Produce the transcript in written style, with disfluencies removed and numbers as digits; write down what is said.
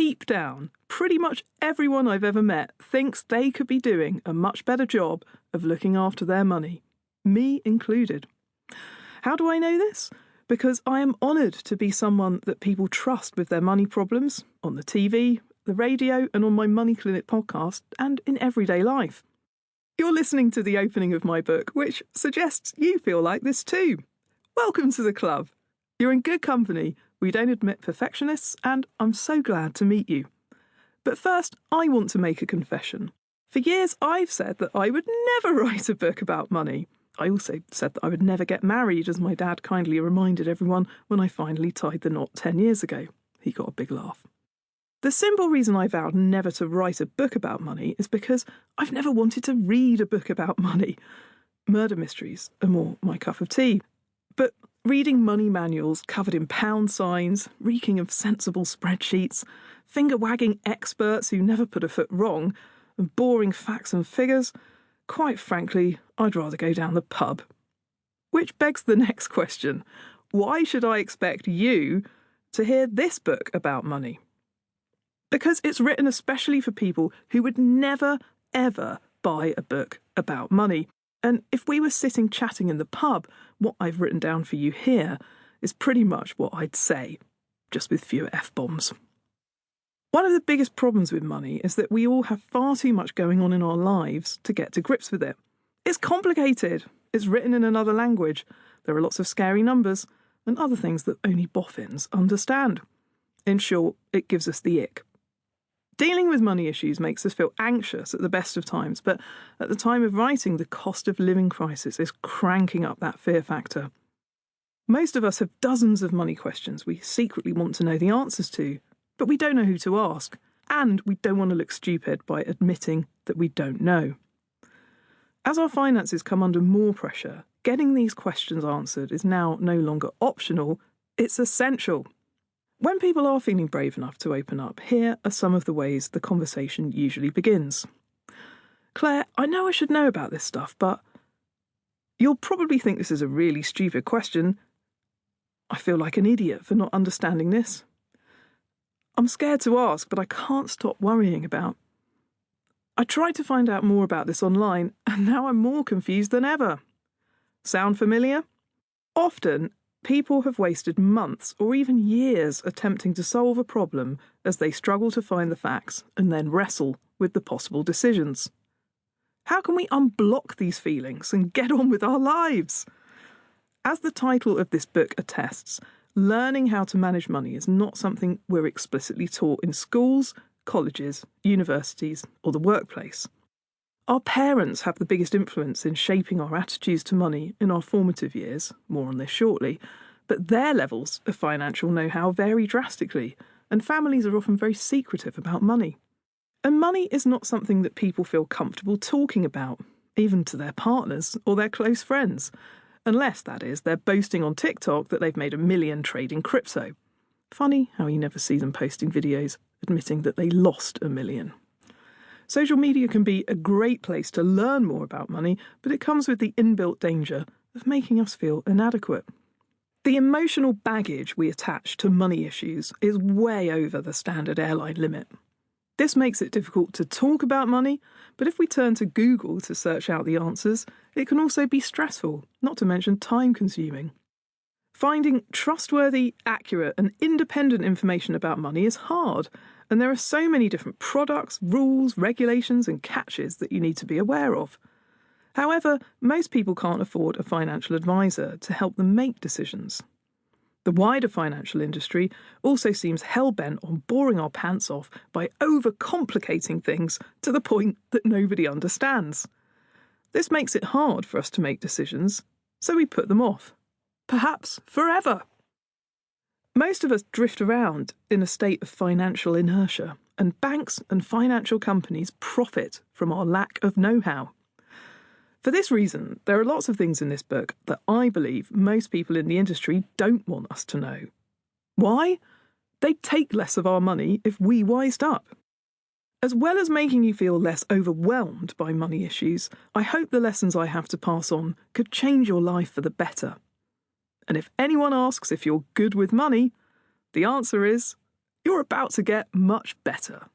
deep down, pretty much everyone I've ever met thinks they could be doing a much better job of looking after their money, me included. How do I know this? Because I am honoured to be someone that people trust with their money problems on the TV, the radio, and on my Money Clinic podcast, and in everyday life. You're listening to the opening of my book, which suggests you feel like this too. Welcome to the club. You're in good company. We don't admit perfectionists, and I'm so glad to meet you. But first, I want to make a confession. For years, I've said that I would never write a book about money. I also said that I would never get married, as my dad kindly reminded everyone when I finally tied the knot 10 years ago. He got a big laugh. The simple reason I vowed never to write a book about money is because I've never wanted to read a book about money. Murder mysteries are more my cup of tea. But reading money manuals covered in pound signs, reeking of sensible spreadsheets, finger-wagging experts who never put a foot wrong, and boring facts and figures, quite frankly, I'd rather go down the pub. Which begs the next question. Why should I expect you to hear this book about money? Because it's written especially for people who would never, ever buy a book about money. And if we were sitting chatting in the pub, what I've written down for you here is pretty much what I'd say, just with fewer F-bombs. One of the biggest problems with money is that we all have far too much going on in our lives to get to grips with it. It's complicated. It's written in another language. There are lots of scary numbers and other things that only boffins understand. In short, it gives us the ick. Dealing with money issues makes us feel anxious at the best of times, but at the time of writing, the cost of living crisis is cranking up that fear factor. Most of us have dozens of money questions we secretly want to know the answers to, but we don't know who to ask, and we don't want to look stupid by admitting that we don't know. As our finances come under more pressure, getting these questions answered is now no longer optional, it's essential. When people are feeling brave enough to open up, here are some of the ways the conversation usually begins. Claire, I know I should know about this stuff, but you'll probably think this is a really stupid question. I feel like an idiot for not understanding this. I'm scared to ask, but I can't stop worrying about. I tried to find out more about this online, and now I'm more confused than ever. Sound familiar? Often, people have wasted months or even years attempting to solve a problem as they struggle to find the facts and then wrestle with the possible decisions. How can we unblock these feelings and get on with our lives? As the title of this book attests, learning how to manage money is not something we're explicitly taught in schools, colleges, universities, or the workplace. Our parents have the biggest influence in shaping our attitudes to money in our formative years, more on this shortly, but their levels of financial know-how vary drastically, and families are often very secretive about money. And money is not something that people feel comfortable talking about, even to their partners or their close friends, unless, that is, they're boasting on TikTok that they've made $1 million trading crypto. Funny how you never see them posting videos admitting that they lost $1 million. Social media can be a great place to learn more about money, but it comes with the inbuilt danger of making us feel inadequate. The emotional baggage we attach to money issues is way over the standard airline limit. This makes it difficult to talk about money, but if we turn to Google to search out the answers, it can also be stressful, not to mention time-consuming. Finding trustworthy, accurate, and independent information about money is hard, and there are so many different products, rules, regulations, and catches that you need to be aware of. However, most people can't afford a financial advisor to help them make decisions. The wider financial industry also seems hell-bent on boring our pants off by overcomplicating things to the point that nobody understands. This makes it hard for us to make decisions, so we put them off. Perhaps forever. Most of us drift around in a state of financial inertia, and banks and financial companies profit from our lack of know-how. For this reason, there are lots of things in this book that I believe most people in the industry don't want us to know. Why? They'd take less of our money if we wised up. As well as making you feel less overwhelmed by money issues, I hope the lessons I have to pass on could change your life for the better. And if anyone asks if you're good with money, the answer is, You're about to get much better.